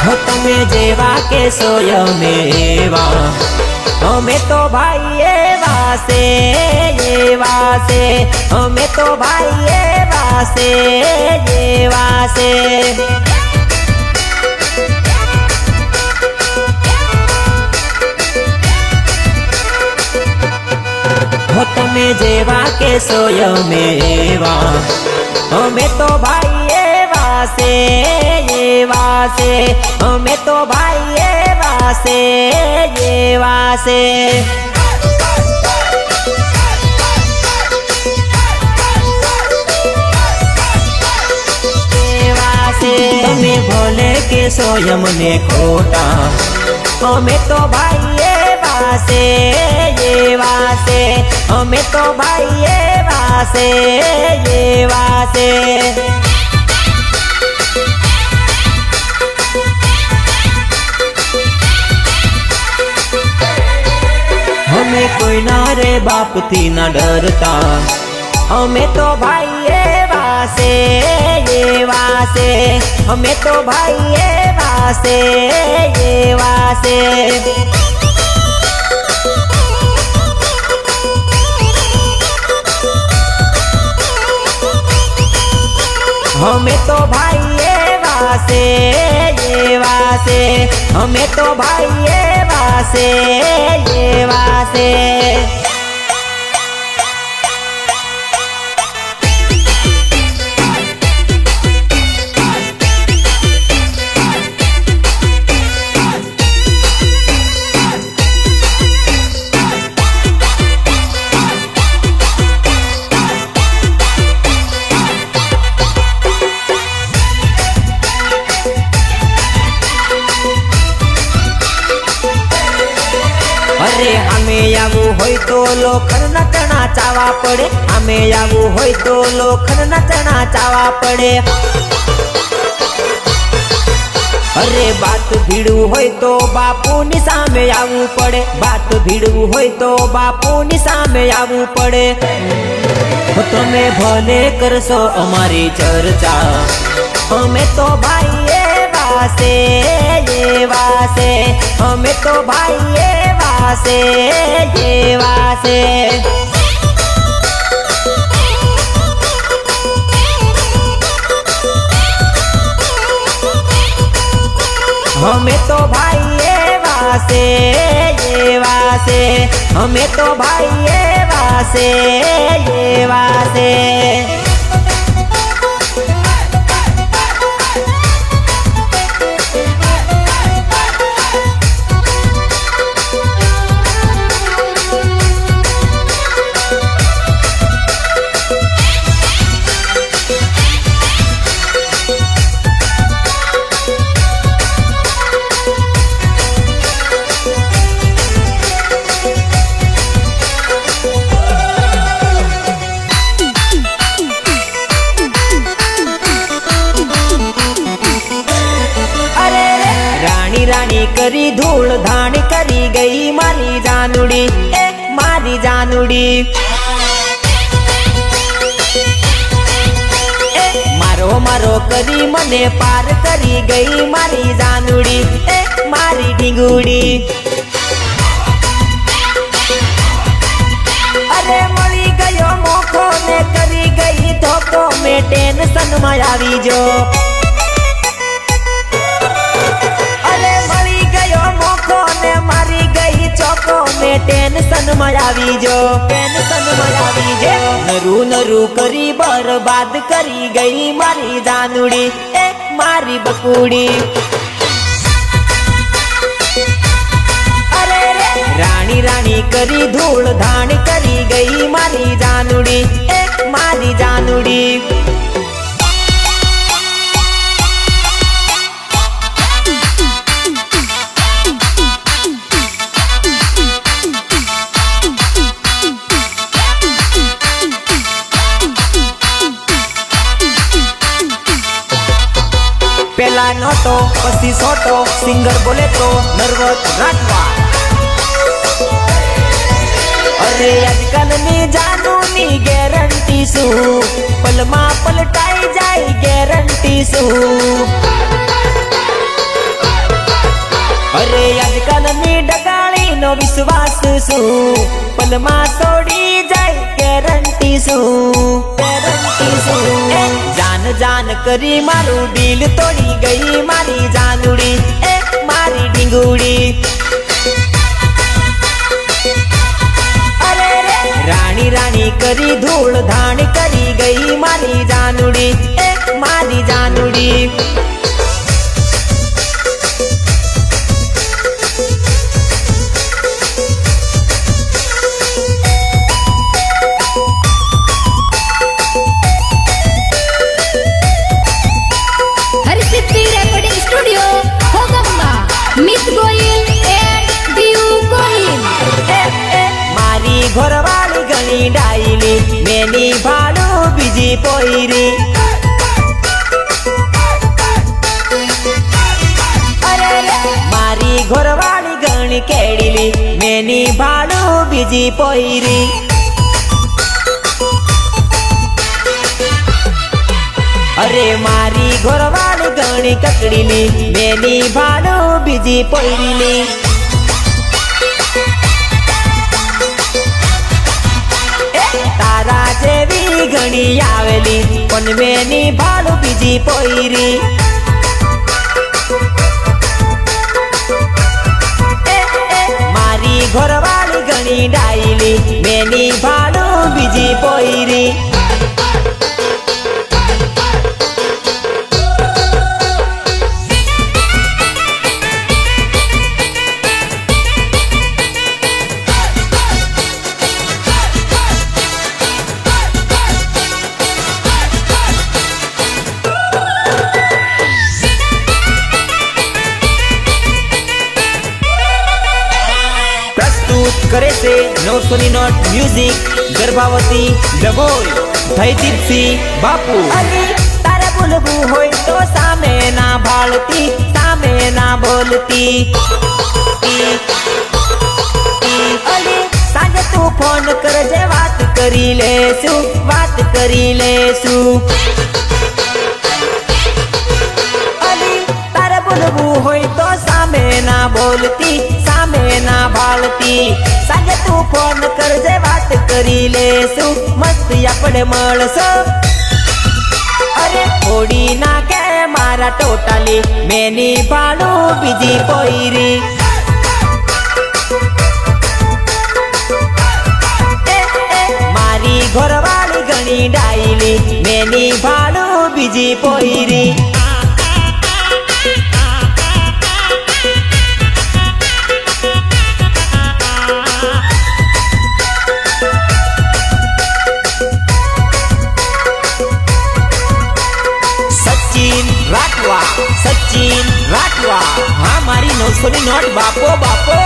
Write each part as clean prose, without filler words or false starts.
हो तमे जेवा के सोय मेवा हमें तो भाई एवा से हमें तो भाई एवा से हो तमे जेवा के सोय मेवा हमें तो भाई एवा से हमें तो भाई एवा से तमे भोले के सोयम ने खोटा हमें तो भाई एवा से हमें तो भाई एवा से हमें कोई ना रे बाप थी ना डरता हमें तो भाई एवा से हमें तो भाई एवा से हमें तो भाई एवा से हमें तो भाई एवा से अरे हमें आवू होय तो लोखर नचना चावा पड़े हमें आवू होय तो लोखर नचना चावा पड़े अरे बात भीड़ू होय तो बापू नि सामे आवू पड़े बात भीड़ू होय तो बापू नि सामे आवू पड़े तमे भले करशो अमारी चर्चा हमें तो भाई एवा से हमें तो भाई एवा से हमें तो भाई एवा से हमें तो भाई एवा से रानी करी धूल धान करी गई मारी जानुड़ी मारी जानुड़ी मारो मारो करी मने पार करी गई मारी जानुड़ी मारी ढींगुड़ी अरे मળી गयो मोखो ने करी गई धोखो में टेंशन में आवी जो टेंशन में आवी जो नरू नरू करी बर्बाद करी गई मारी जानुड़ी मारी बकुड़ी अरे रे रानी रानी करी धूल धान करी गई मारी जानुड़ी मारी जानुड़ी पेला नोटो पसी सोटो सिंगर बोले तो नर्वस राठवा अरे आजकल नी जानू नी गारंटी सु पलमा पलटाई जाए गारंटी सु નો વિશ્વાસ શું પલમાં તોડી જાય ગેરંટી શું જાન જાન કરી મારું દિલ તોડી ગઈ મારી જાનુડી એ મારી ઢીંગુડી અરે રે રાણી રાણી કરી ધૂળ ધાણ કરી ગઈ મારી જાનુડી એ મારી જાનુડી ઘરવાળી ઘણી ડાયલી મેની ભાડું બીજી પોયરી અરે મારી ઘરવાળી ઘણી કેડીલી મેની ભાડું બીજી પોયરી અરે મારી ઘરવાળી ઘણી કકડીલી મેની ભાડું બીજી પોયરીલી તારા જેવી ઘણી આવેલી પણ મેની ભાડું બીજી પોયરી મારી ઘરવાળી ઘણી ડાયલી મેની ભાડું બીજી પોયરી करे से 900 ની નોટ મ્યુઝિક ગર્ભાવતી ડબોઈ ધૈદીપસિંહ બાપુ અલી તારે બોલવું હોય તો સામે ના ભાળતી સામે ના બોલતી અલી સાંજે તું ફોન કરજે વાત કરી લેશું અલી તારે બોલવું હોય તો સામે ના બોલતી સામે ના ભાળતી સાંજે તું ફોન કરજે વાત કરી લેશું મસ્ત આપણે મળશો અરે થોડી ના કે મારા ટોટાલી મેની ભાડું બીજી પોયરી મારી ઘરવાળી ઘણી ડાયલી મેની ભાડું બીજી પોયરી સચિન રાઠવા હા મારી 900 ની નોટ બાપો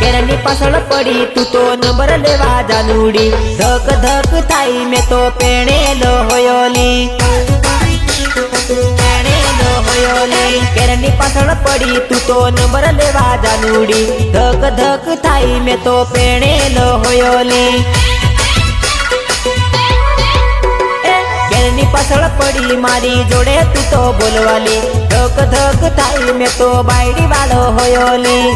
કેરની પાછળ પડી તું તો નંબર લેવા જાનુડી ધક ધક થાય મેં તો પેણેલો હોયોલી કેરની પાછળ પડી તું તો નંબર લેવા જાનુડી ધક ધક થાય મેં તો પેણેલો હોયોલી ની પાછળ પડી મારી જોડે તું તો બોલવાલી ધક ધક થાય મેં તો બાયડી વાળો હોયોલી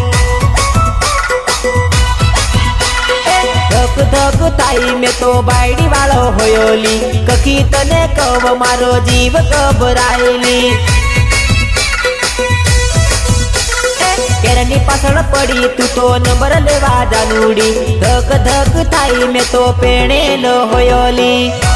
ધક ધક થાય મેં તો બાયડી વાળો હોયોલી કખી તને કવ મારો જીવ ગભરાયેલી કેરની પાછળ પડી તું તો નંબર લેવા જાનુડી ધક ધક થાય મેં તો પેણેલો હોયોલી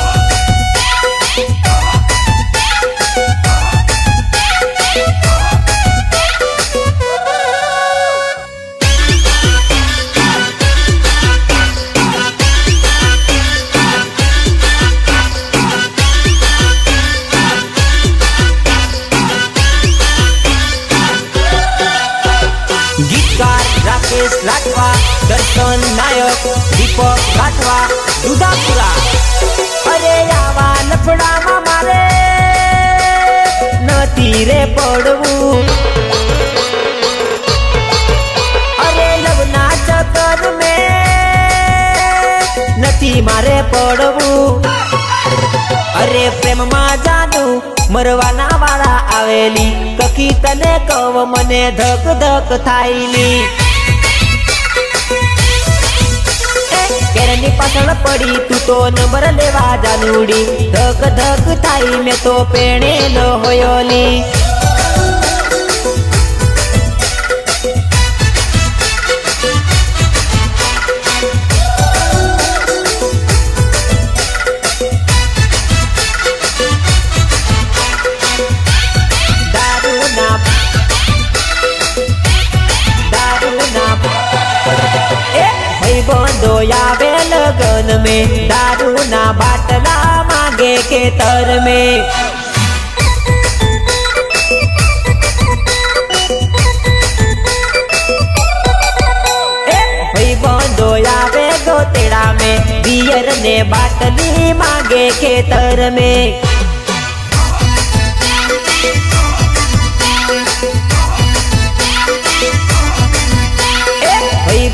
રાઠવા દર્શન નાયક દીપક રાઠવા દુધાપુરા અરે આવા લફડામાં મારે નથી રે પડવું અરે લવના ચક્કર મેં નથી મારે પડવું અરે પ્રેમમાં જાનું મરવાના વાળા આવેલી કખી તને કવ મને ધક ધક થાયલી ઘરની પાછળ પડી તું તો નંબર લેવા જાનુડી ધક ધક થાય મેં તો પેણેલો હોયોલી बंदो आवे लगन में दारू ना बाटला मांगे खेतर में बंदो आवे गोतेड़ा में बियर ने बाटली मांगे खेतर में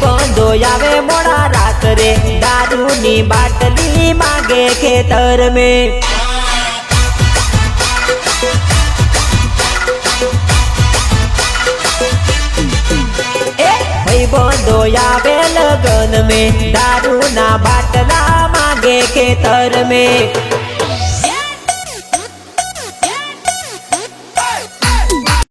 बंदो आवे मोड़ा रात रे दारू नी बाटली मांगे खेतर में बंदो आवे लगन में दारू ना बाटला मांगे खेतर में